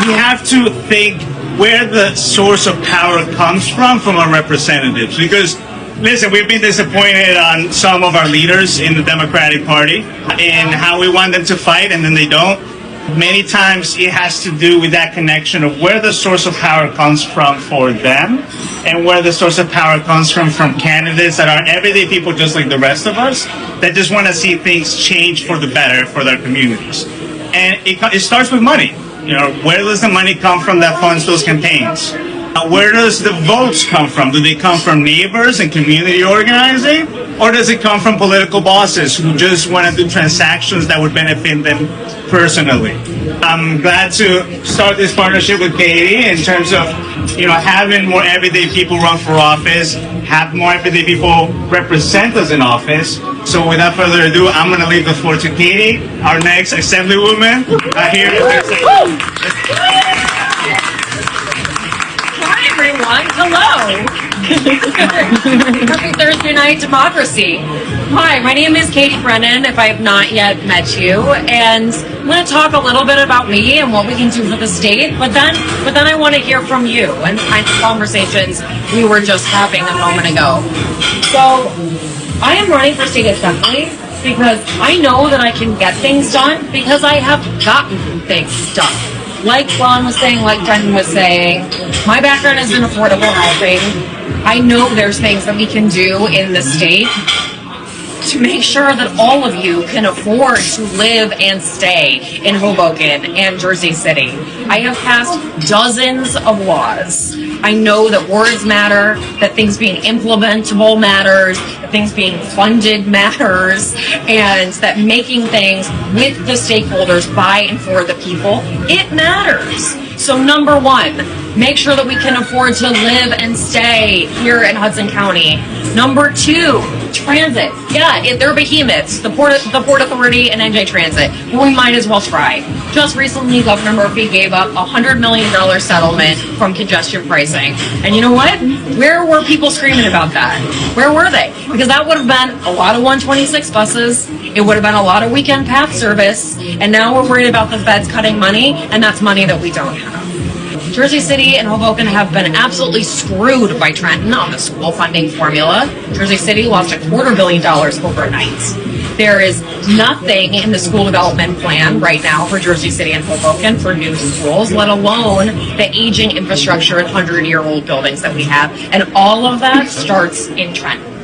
we have to think where the source of power comes from our representatives. Because, listen, we've been disappointed on some of our leaders in the Democratic Party and how we want them to fight and then they don't. Many times it has to do with that connection of where the source of power comes from for them and where the source of power comes from candidates that are everyday people just like the rest of us that just want to see things change for the better for their communities. And it starts with money. You know, where does the money come from that funds those campaigns? Where does the votes come from? Do they come from neighbors and community organizing? Or does it come from political bosses who just want to do transactions that would benefit them personally? I'm glad to start this partnership with Katie in terms of, you know, having more everyday people run for office, have more everyday people represent us in office. So without further ado, I'm going to leave the floor to Katie, our next Assemblywoman here. Hi, everyone. Hello. Happy Thursday night democracy. Hi, my name is Katie Brennan, if I have not yet met you, and I'm going to talk a little bit about me and what we can do for the state, but then I want to hear from you and the kinds of conversations we were just having a moment ago. So, I am running for state assembly because I know that I can get things done because I have gotten things done. Like Ron was saying, like Brennan was saying, my background is in affordable housing. I know there's things that we can do in the state to make sure that all of you can afford to live and stay in Hoboken and Jersey City. I have passed dozens of laws. I know that words matter, that things being implementable matters, that things being funded matters, and that making things with the stakeholders by and for the people, it matters. So number one, make sure that we can afford to live and stay here in Hudson County. Number two, transit. Yeah, they're behemoths, the Port Authority and NJ Transit. Well, we might as well try. Just recently, Governor Murphy gave up a $100 million settlement from congestion pricing. And you know what? Where were people screaming about that? Where were they? Because that would have been a lot of 126 buses. It would have been a lot of weekend path service. And now we're worried about the feds cutting money, and that's money that we don't have. Jersey City and Hoboken have been absolutely screwed by Trenton on the school funding formula. Jersey City lost $250 million overnight. There is nothing in the school development plan right now for Jersey City and Hoboken for new schools, let alone the aging infrastructure and 100-year-old buildings that we have. And all of that starts in Trenton.